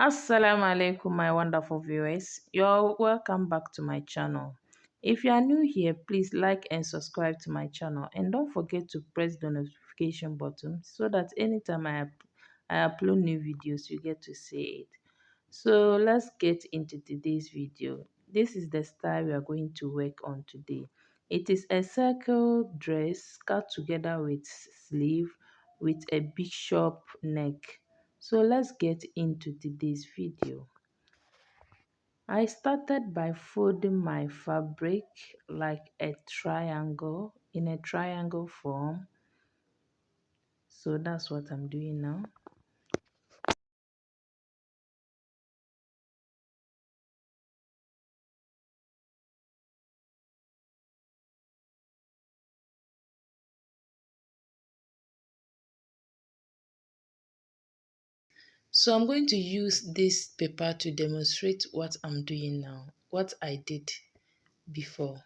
Assalamu alaikum, my wonderful viewers. You're welcome back to my channel. If you are new here, please like and subscribe to my channel, and don't forget to press the notification button so that anytime I upload new videos, you get to see it. So let's get into today's video. This is the style we are going to work on today. It is a circle dress cut together with sleeve with a bishop neck. So let's get into today's video. I started by folding my fabric like a triangle in a triangle form. So that's what I'm doing now. So I'm going to use this paper to demonstrate what I'm doing now, what I did before.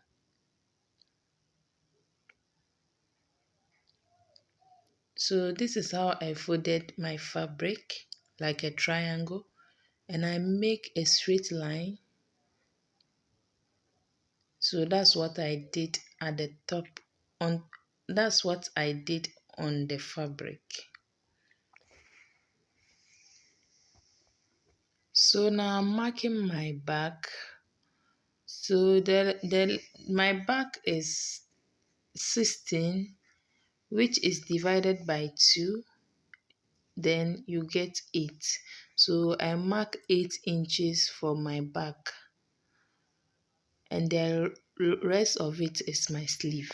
So this is how I folded my fabric like a triangle, and I make a straight line. So that's what I did at the top that's what I did on the fabric. So now I'm marking my back. So my back is 16, which is divided by 2, then you get 8. So I mark 8 inches for my back, and the rest of it is my sleeve.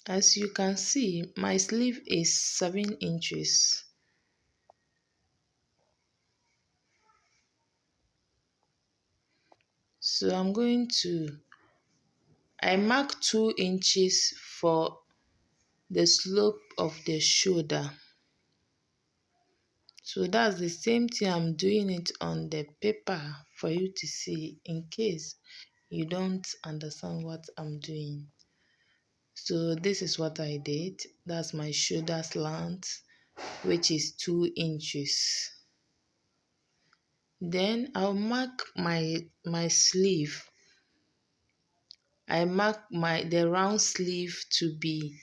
As you can see, my sleeve is 7 inches. So I mark 2 inches for the slope of the shoulder. So that's the same thing I'm doing it on the paper for you to see in case you don't understand what I'm doing. So this is what I did. That's my shoulder slant, which is 2 inches. Then I'll mark my sleeve. I mark the round sleeve to be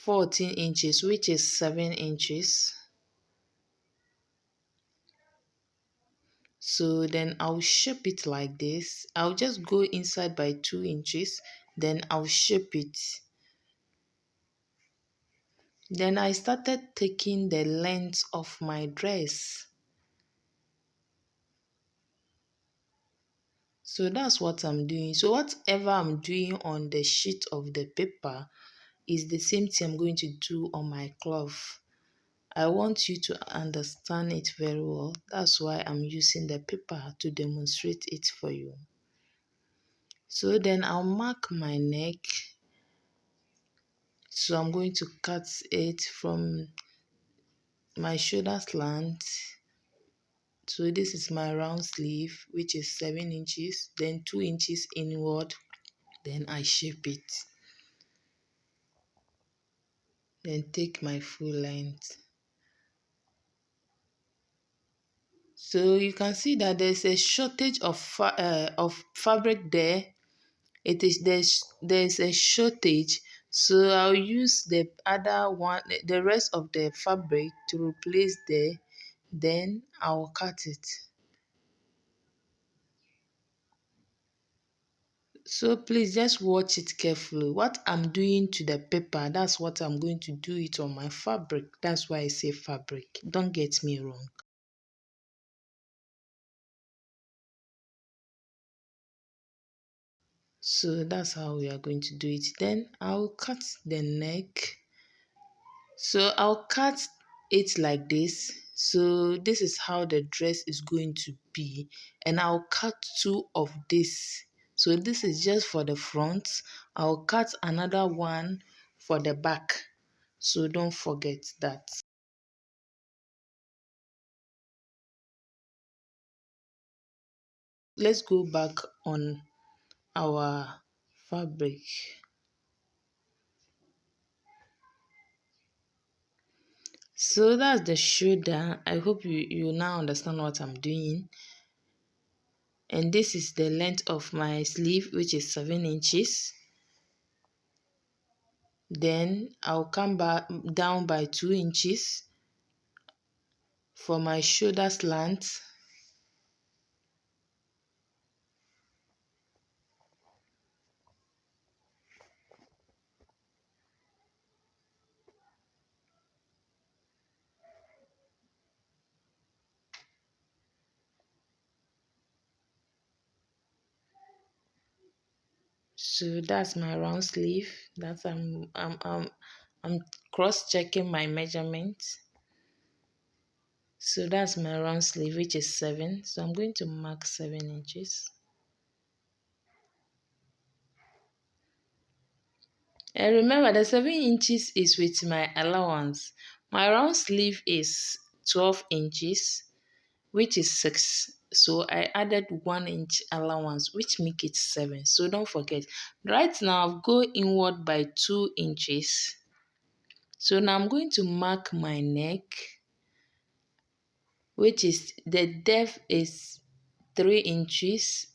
14 inches, which is 7 inches. So then I'll shape it like this. I'll just go inside by 2 inches, then I'll shape it. Then I started taking the length of my dress. So that's what I'm doing. So whatever I'm doing on the sheet of the paper is the same thing I'm going to do on my cloth. I want you to understand it very well. That's why I'm using the paper to demonstrate it for you. So then I'll mark my neck. So I'm going to cut it from my shoulder slant. So this is my round sleeve, which is 7 inches, then 2 inches inward. Then I shape it. Then take my full length. So you can see that there's a shortage of fabric there. There's a shortage, so I'll use the other one, the rest of the fabric to replace then I'll cut it. So please just watch it carefully. What I'm doing to the paper, that's what I'm going to do it on my fabric. That's why I say fabric. Don't get me wrong. So that's how we are going to do it. Then I'll cut the neck. So I'll cut it like this. So this is how the dress is going to be. And I'll cut 2 of this. So this is just for the front. I'll cut another one for the back. So don't forget that. let's go back on our fabric. So that's the shoulder. I hope you now understand what I'm doing. And this is the length of my sleeve, which is 7 inches. Then I'll come back down by 2 inches for my shoulder slant. So that's my round sleeve. That's I'm cross-checking my measurements. So that's my round sleeve, which is 7. So I'm going to mark 7 inches. And remember, the 7 inches is with my allowance. My round sleeve is 12 inches, which is 6. So I added 1 inch allowance, which make it 7. So don't forget. Right now, I've go inward by 2 inches. So now I'm going to mark my neck, which is the depth is 3 inches.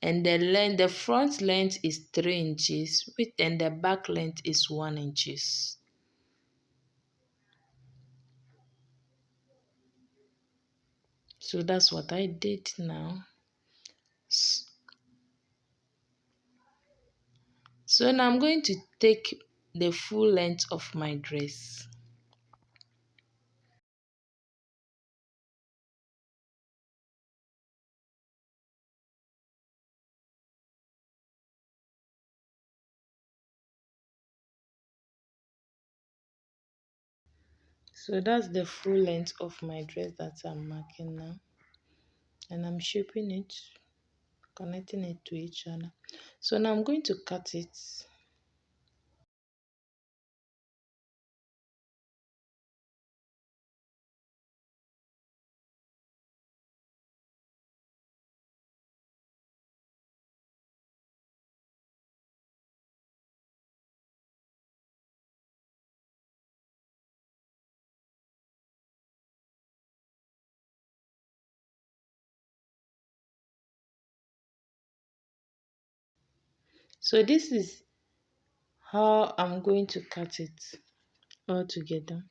And the front length is 3 inches, and the back length is 1 inches. So that's what I did now. So now I'm going to take the full length of my dress. So that's the full length of my dress that I'm marking now. And I'm shaping it, connecting it to each other. So now I'm going to cut it. So this is how I'm going to cut it all together.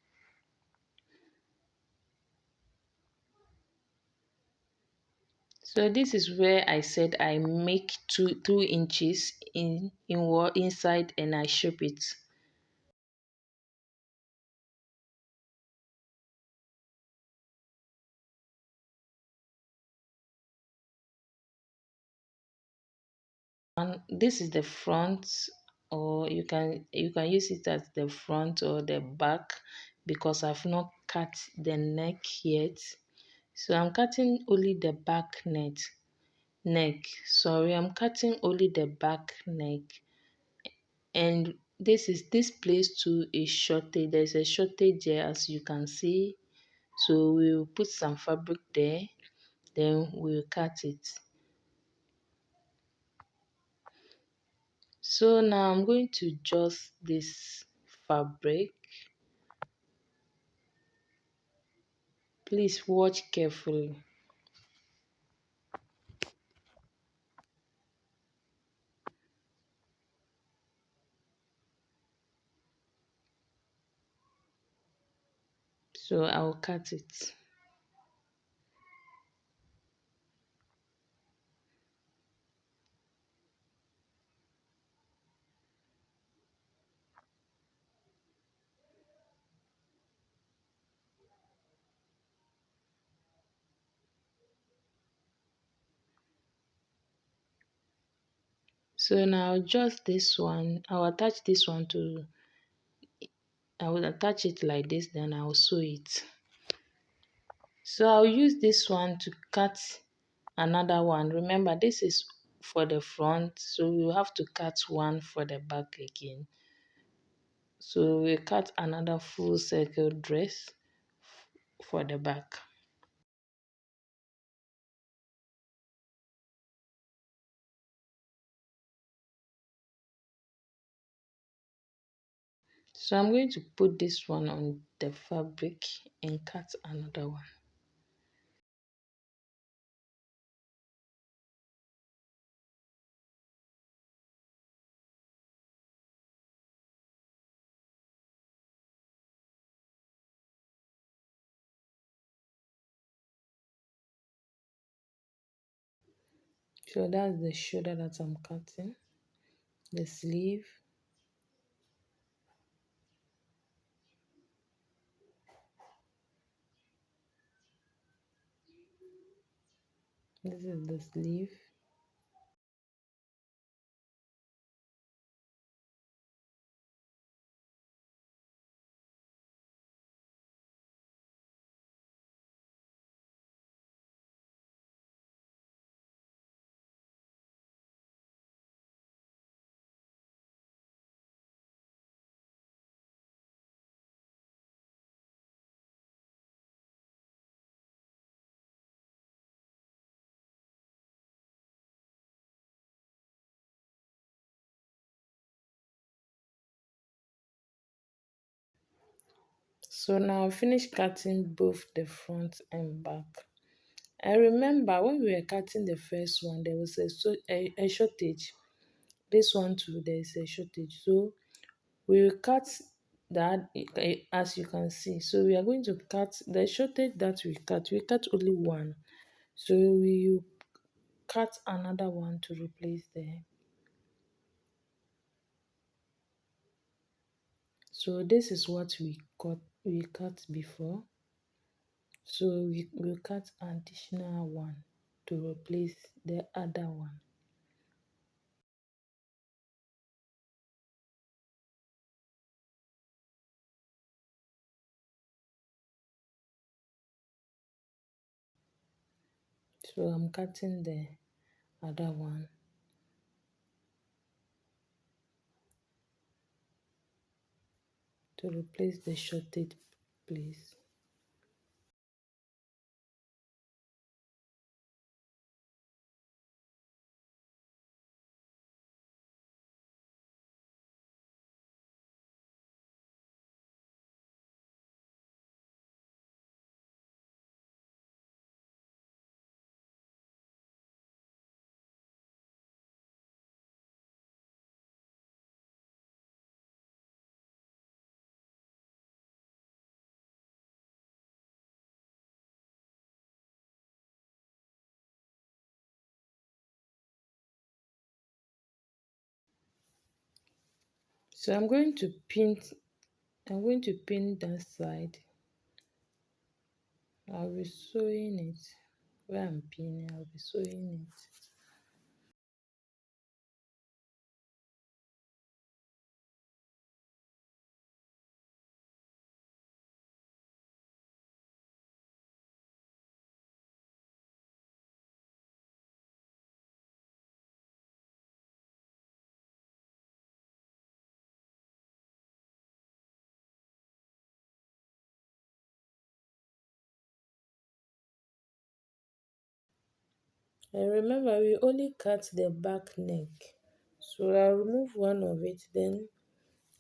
So this is where I said I make 2 inches inside and I shape it. And this is the front, or you can use it as the front or the back, because I've not cut the neck yet. So I'm cutting only the back neck. Sorry, I'm cutting only the back neck. And this place too is shortage. There's a shortage here, as you can see. So we'll put some fabric there, then we'll cut it. So now I'm going to adjust this fabric. Please watch carefully. So I'll cut it. So now just this one, I'll attach this one to, I will attach it like this, then I'll sew it. So I'll use this one to cut another one. Remember, this is for the front, so we'll have to cut one for the back again. So we'll cut another full circle dress for the back. So I'm going to put this one on the fabric and cut another one. So that's the shoulder that I'm cutting, the sleeve. This is the sleeve. So now I finished cutting both the front and back. I remember when we were cutting the first one, there was a shortage. This one too, there is a shortage. So we will cut that as you can see. So we are going to cut the shortage that we cut. We cut only one. So we cut another one to replace the. So this is what we cut before. So we will cut additional one to replace the other one. So I'm cutting the other one to replace the shorted place. So I'm going to pin that side. I'll be sewing it. Where I'm pinning, I'll be sewing it. And remember, we only cut the back neck. So I'll remove one of it, then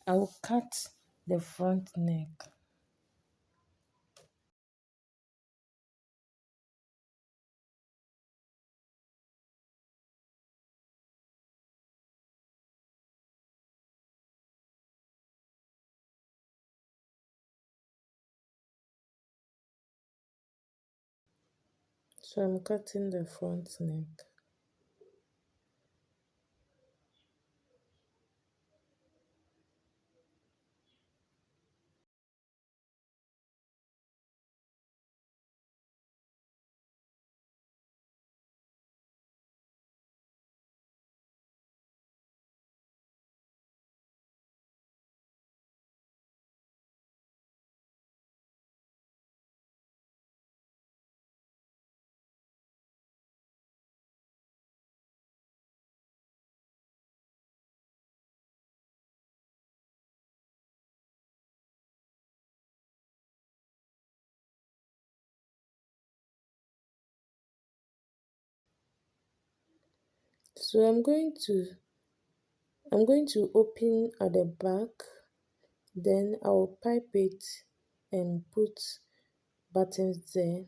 I'll cut the front neck. So I'm cutting the front neck. So I'm going to open at the back Then I'll pipe it and put buttons there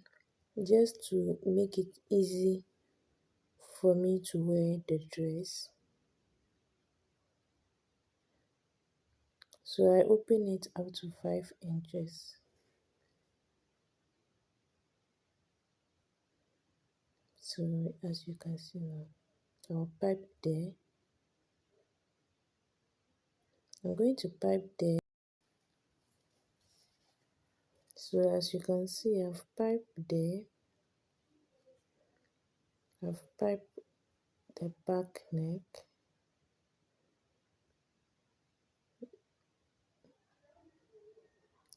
just to make it easy for me to wear the dress. So I open it up to 5 inches. So as you can see now, I'll pipe there. I'm going to pipe there. So as you can see, I've piped there. I've piped the back neck.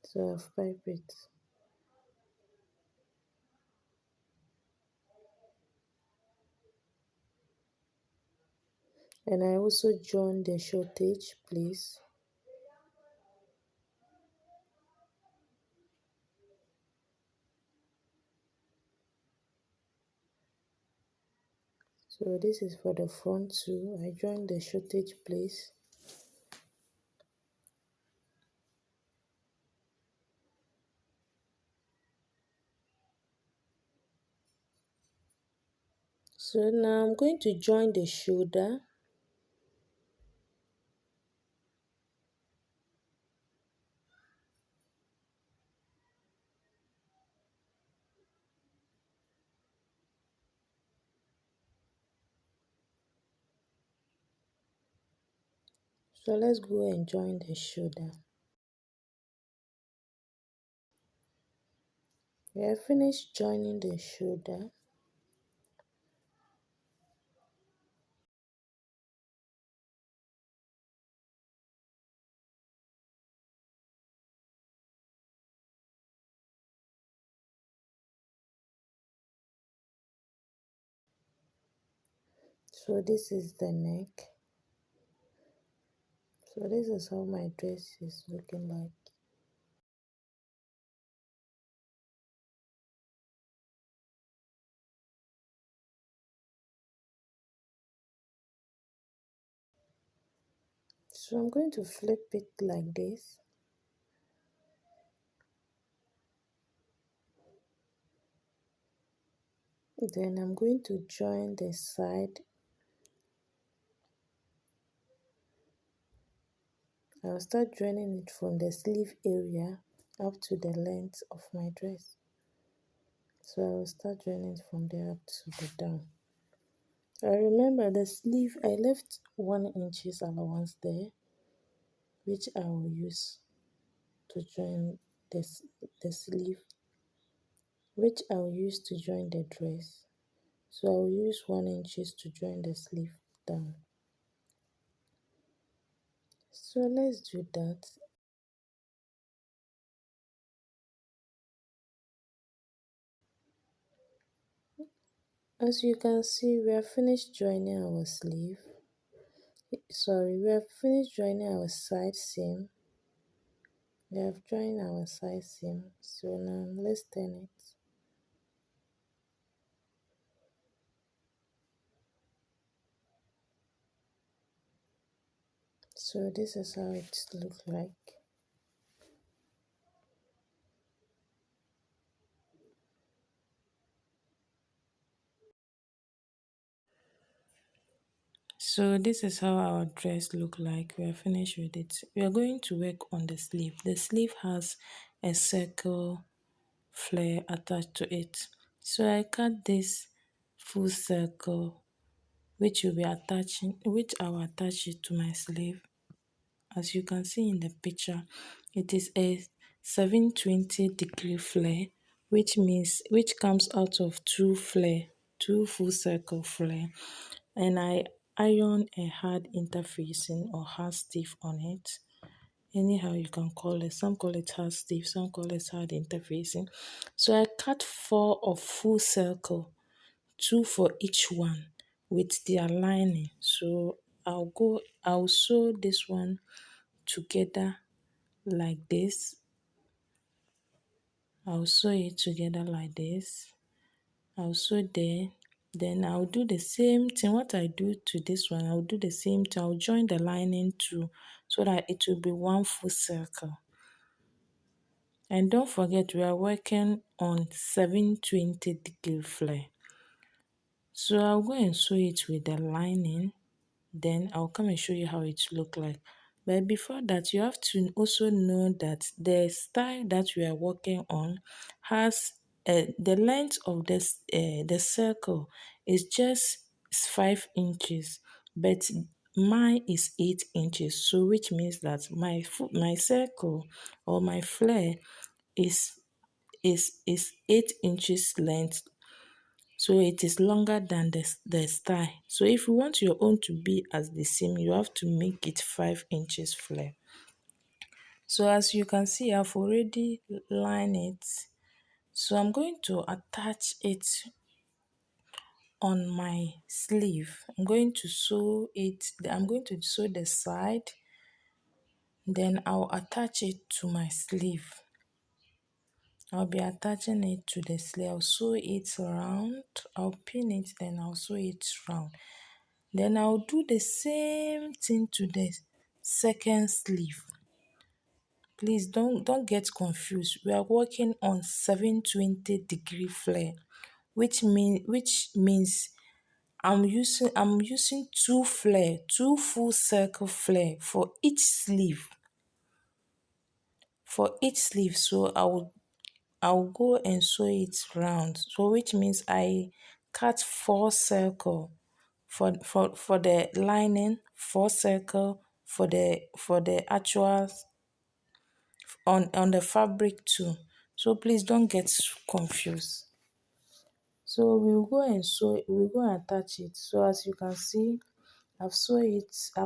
So I've piped it. And I also join the shortage place. So this is for the front too. I join the shortage place. So now I'm going to join the shoulder. So let's go and join the shoulder. We have finished joining the shoulder. So this is the neck. So this is how my dress is looking like. So I'm going to flip it like this. Then I'm going to join the side. I'll start joining it from the sleeve area up to the length of my dress. So I will start joining it from there up to the down. I remember the sleeve, I left 1 inch allowance there, which I will use to join the sleeve, which I will use to join the dress. So I will use 1 inch to join the sleeve down. So let's do that. As you can see, we have finished joining our sleeve. Sorry, we have finished joining our side seam. We have joined our side seam. So now let's turn it. So this is how it looks like. So this is how our dress look like. We are finished with it. We are going to work on the sleeve. The sleeve has a circle flare attached to it. So I cut this full circle, which will be attaching, which I will attach it to my sleeve. As you can see in the picture, it is a 720-degree flare, which comes out of two full circle flare, and I iron a hard interfacing or hard stiff on it. Anyhow you can call it. Some call it hard stiff, some call it hard interfacing. So I cut 4 of full circle, 2 for each one with their lining. So I'll sew this one together like this. I'll sew it together like this. I'll sew there, Then I'll do the same thing. What I do to this one, I'll do the same thing. I'll join the lining too, so that it will be one full circle. And don't forget, we are working on 720-degree flare. So I'll go and sew it with the lining. Then I'll come and show you how it look like. But before that, you have to also know that the style that we are working on has the length of this the circle is just 5 inches, but mine is 8 inches. So which means that my circle or my flare is is 8 inches length, so it is longer than the style. So if you want your own to be as the same, you have to make it 5 inches flare. So as you can see, I've already lined it. So I'm going to attach it on my sleeve. I'm going to sew it. I'm going to sew the side. Then I'll attach it to my sleeve. I'll be attaching it to the sleeve. I'll sew it round. I'll pin it. Then I'll sew it round. Then I'll do the same thing to the second sleeve. Please don't get confused. We are working on 720-degree flare, which means I'm using two full circle flare for each sleeve. For each sleeve, so I'll go and sew it round. So which means I cut 4 circle for the lining, 4 circle for the actual on the fabric too. So please don't get confused. So we'll go and sew, we'll go and attach it. So as you can see, I've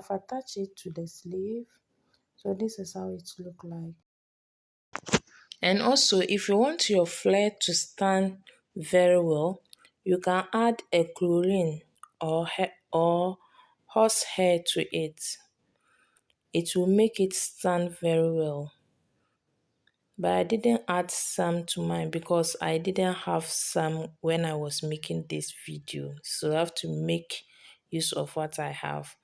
attached it to the sleeve. So this is how it look like. And also, if you want your flare to stand very well, you can add a chlorine or horsehair to it. It will make it stand very well. But I didn't add some to mine because I didn't have some when I was making this video. So I have to make use of what I have.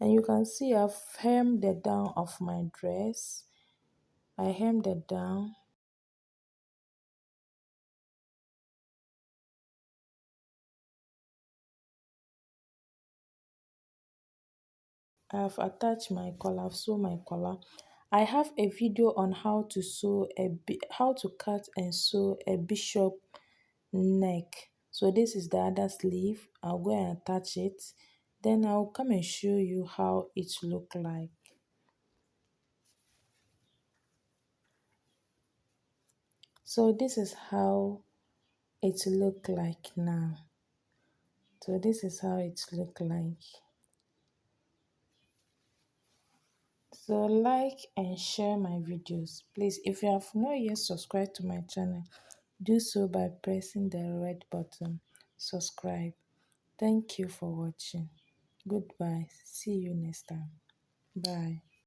And you can see I've hemmed the down of my dress. I hemmed it down. I've attached my collar, I've sewn my collar. I have a video on how to how to cut and sew a bishop neck. So this is the other sleeve. I'll go and attach it. Then I'll come and show you how it look like. So this is how it look like now. So this is how it look like. So like and share my videos. Please, if you have not yet subscribed to my channel, do so by pressing the red button. Subscribe. Thank you for watching. Goodbye. See you next time. Bye.